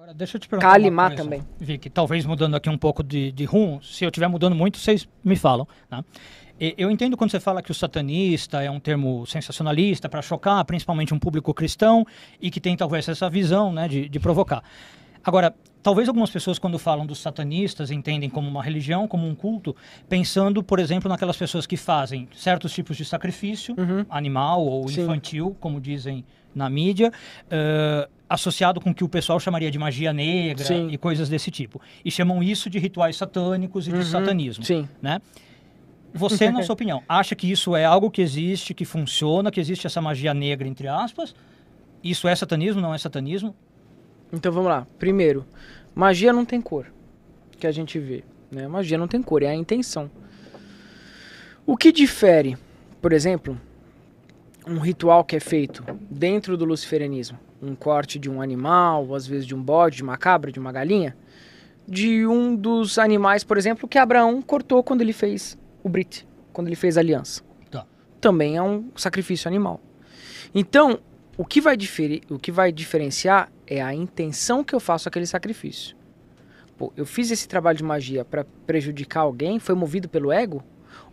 Agora, deixa eu te perguntar Calimar uma coisa, também. Vicky, talvez mudando aqui um pouco de rumo, se eu estiver mudando muito, vocês me falam, né? Eu entendo quando você fala que o satanista é um termo sensacionalista para chocar, principalmente um público cristão, e que tem talvez essa visão, né, de provocar. Agora, talvez algumas pessoas quando falam dos satanistas entendem como uma religião, como um culto, pensando, por exemplo, naquelas pessoas que fazem certos tipos de sacrifício, animal ou Sim. infantil, como dizem na mídia, associado com o que o pessoal chamaria de magia negra Sim. e coisas desse tipo. E chamam isso de rituais satânicos e de satanismo. Sim. Né? Você, na sua opinião, acha que isso é algo que existe, que funciona, que existe essa magia negra, entre aspas? Isso é satanismo, não é satanismo? Então vamos lá. Primeiro, magia não tem cor, que a gente vê, né? Magia não tem cor, é a intenção. O que difere, por exemplo, um ritual que é feito dentro do luciferianismo, um corte de um animal, às vezes de um bode, de uma cabra, de uma galinha, de um dos animais, por exemplo, que Abraão cortou quando ele fez o Brit, quando ele fez a aliança. Tá. Também é um sacrifício animal. Então, o que vai diferenciar é a intenção que eu faço aquele sacrifício. Pô, eu fiz esse trabalho de magia para prejudicar alguém, foi movido pelo ego?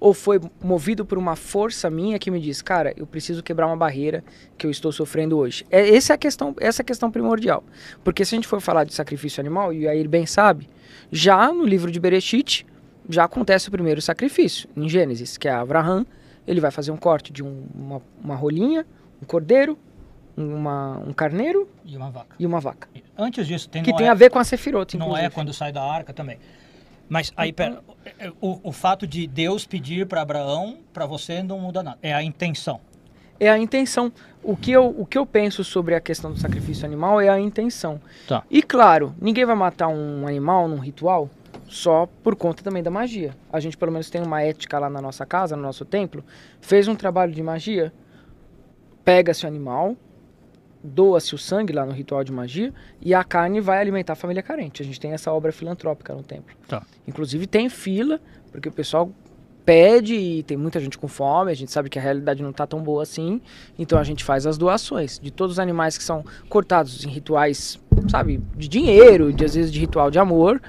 Ou foi movido por uma força minha que me diz, cara, eu preciso quebrar uma barreira que eu estou sofrendo hoje? Essa é a questão primordial. Porque se a gente for falar de sacrifício animal, e aí ele bem sabe, já no livro de Bereshit, já acontece o primeiro sacrifício, em Gênesis, que é Abraham, ele vai fazer um corte de uma rolinha, um cordeiro, um carneiro E uma vaca. e uma vaca. Antes disso, Que tem a ver com a Sefirot, não inclusive. é quando sai da arca também. Mas aí, pera, o fato de Deus pedir para Abraão, para você não muda nada. É a intenção. É a intenção. O que eu penso sobre a questão do sacrifício animal é a intenção. Tá. E claro, ninguém vai matar um animal num ritual só por conta também da magia. A gente pelo menos tem uma ética lá na nossa casa, no nosso templo, fez um trabalho de magia, pega-se o animal, doa-se o sangue lá no ritual de magia e a carne vai alimentar a família carente. A gente tem essa obra filantrópica no templo. Tá. Inclusive tem fila, porque o pessoal pede e tem muita gente com fome, a gente sabe que a realidade não está tão boa assim, então a gente faz as doações de todos os animais que são cortados em rituais, sabe, de dinheiro, às vezes de ritual de amor,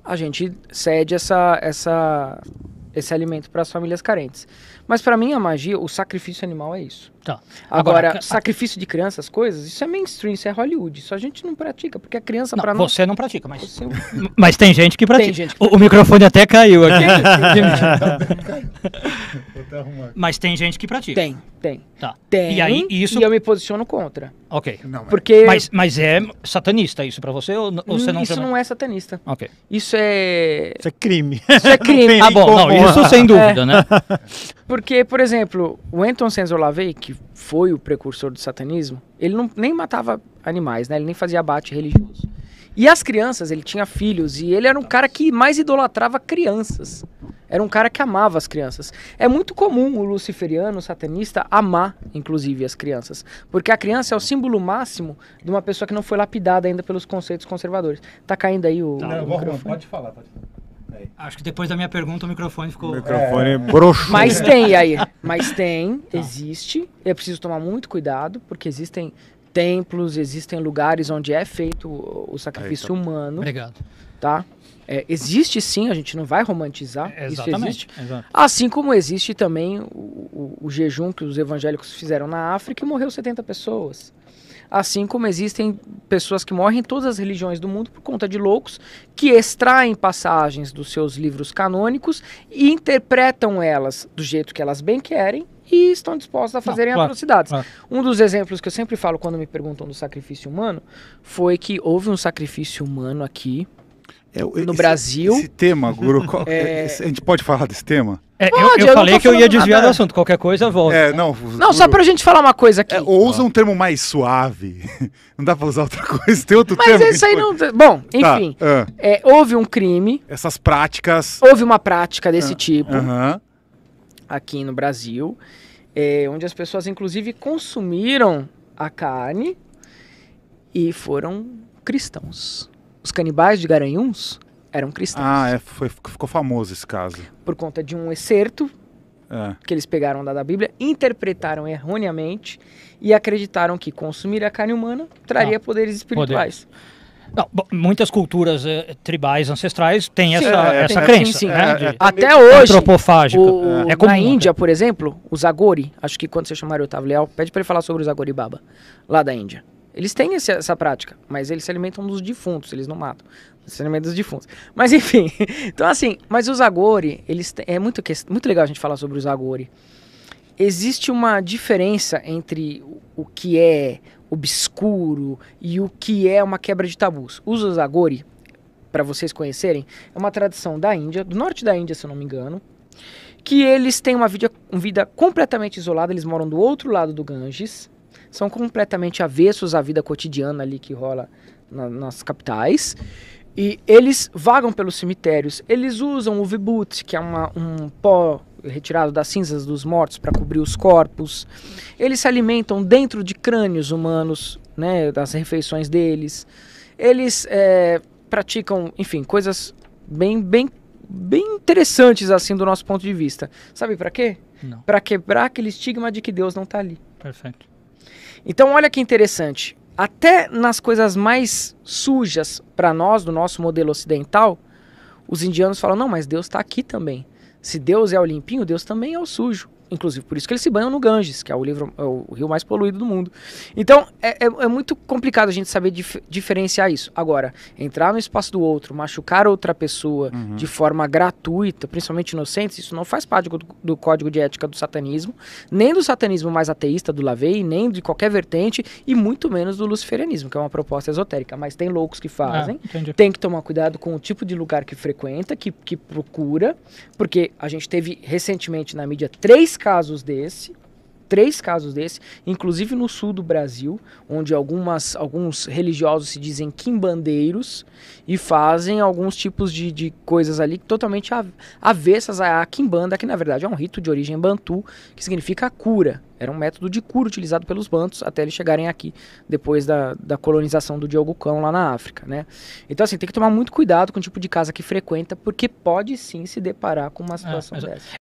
a gente cede esse alimento para as famílias carentes. Mas para mim a magia, o sacrifício animal é isso. Tá. Agora, sacrifício de crianças, coisas, isso é mainstream, isso é Hollywood. Isso a gente não pratica, porque a criança para nós... Você não pratica, mas... Você- Mas tem gente que pratica. Tem gente que O microfone até caiu aqui. Vou até arrumar. Mas tem gente que pratica. Tem. Tá. Tem. E aí, isso... E eu me posiciono contra. Ok. Não, Porque Mas é satanista isso pra você? Ou você não isso chama? não é satanista. Ok. Isso é... isso é crime. Isso é crime. Ah, bom, não, isso sem dúvida, né? Porque, por exemplo, o Anton Sensor Lavey, que foi o precursor do satanismo, ele nem matava animais, né? Ele nem fazia abate religioso. E as crianças, ele tinha filhos, e ele era um cara que mais idolatrava crianças. Era um cara que amava as crianças. É muito comum o luciferiano, o satanista, amar, inclusive, as crianças. Porque a criança é o símbolo máximo de uma pessoa que não foi lapidada ainda pelos conceitos conservadores. Tá caindo aí o Não, eu vou arrumar. microfone? Pode falar, pode falar. Aí. Acho que depois da minha pergunta o microfone ficou... O microfone broxou. Mas tem aí, existe. É preciso tomar muito cuidado, porque existem templos, existem lugares onde é feito o sacrifício humano, Obrigado. tá? Existe sim, a gente não vai romantizar, isso existe. Exatamente. Exato. Assim como existe também o jejum que os evangélicos fizeram na África e morreu 70 pessoas. Assim como existem pessoas que morrem em todas as religiões do mundo por conta de loucos que extraem passagens dos seus livros canônicos e interpretam elas do jeito que elas bem querem e estão dispostos a fazerem claro, atrocidades. claro. Um dos exemplos que eu sempre falo quando me perguntam do sacrifício humano foi que houve um sacrifício humano aqui no Brasil. Esse tema, Guru, a gente pode falar desse tema? Pode, eu eu não falei tô que eu ia falando desviar nada. do assunto. Qualquer coisa, volta. Não, só pra gente falar uma coisa aqui. Ou usa um termo mais suave. Não dá pra usar outra coisa. Tem outro Mas termo. isso aí não... Bom, enfim. Houve um crime, Essas práticas. houve uma prática desse tipo Aham. aqui no Brasil, onde as pessoas inclusive consumiram a carne e foram cristãos. Os canibais de Garanhuns eram cristãos. Ficou famoso esse caso. Por conta de um excerto É. que eles pegaram da Bíblia, interpretaram erroneamente e acreditaram que consumir a carne humana traria poderes espirituais. Não, muitas culturas tribais ancestrais têm Sim, essa tem, crença. sim. Né, Até hoje, antropofágica. É comum, na Índia, por exemplo, os Agori, acho que quando você chamar o Otávio Leal, pede para ele falar sobre os Agori Baba, lá da Índia. Eles têm essa prática, mas eles se alimentam dos defuntos, eles não matam. Eles se alimentam dos defuntos. Mas enfim, então assim, mas os Agori, é muito legal a gente falar sobre os Agori. Existe uma diferença entre o que é obscuro e o que é uma quebra de tabus. Os Agori, para vocês conhecerem, é uma tradição da Índia, do norte da Índia, se eu não me engano, que eles têm uma vida completamente isolada, eles moram do outro lado do Ganges, são completamente avessos à vida cotidiana ali que rola nas capitais, e eles vagam pelos cemitérios, eles usam o vibhuti, que é um pó retirado das cinzas dos mortos para cobrir os corpos. Eles se alimentam dentro de crânios humanos, né, das refeições deles. Eles praticam, enfim, coisas bem interessantes assim do nosso ponto de vista. Sabe para quê? Para quebrar aquele estigma de que Deus não está ali. Perfeito. Então olha que interessante. Até nas coisas mais sujas para nós, do nosso modelo ocidental, os indianos falam, não, mas Deus está aqui também. Se Deus é o limpinho, Deus também é o sujo. Inclusive, por isso que eles se banham no Ganges, que é o rio mais poluído do mundo. Então, é muito complicado a gente saber diferenciar isso. Agora, entrar no espaço do outro, machucar outra pessoa de forma gratuita, principalmente inocentes, isso não faz parte do código de ética do satanismo, nem do satanismo mais ateísta do LaVey, nem de qualquer vertente, e muito menos do luciferianismo, que é uma proposta esotérica. Mas tem loucos que fazem, tem que tomar cuidado com o tipo de lugar que frequenta, que procura, porque a gente teve recentemente na mídia 3 casos desse, inclusive no sul do Brasil, onde alguns religiosos se dizem quimbandeiros e fazem alguns tipos de coisas ali totalmente avessas à quimbanda, que na verdade é um rito de origem bantu, que significa cura. Era um método de cura utilizado pelos bantus até eles chegarem aqui, depois da colonização do Diogo Cão lá na África, né? Então assim, tem que tomar muito cuidado com o tipo de casa que frequenta, porque pode sim se deparar com uma situação dessa.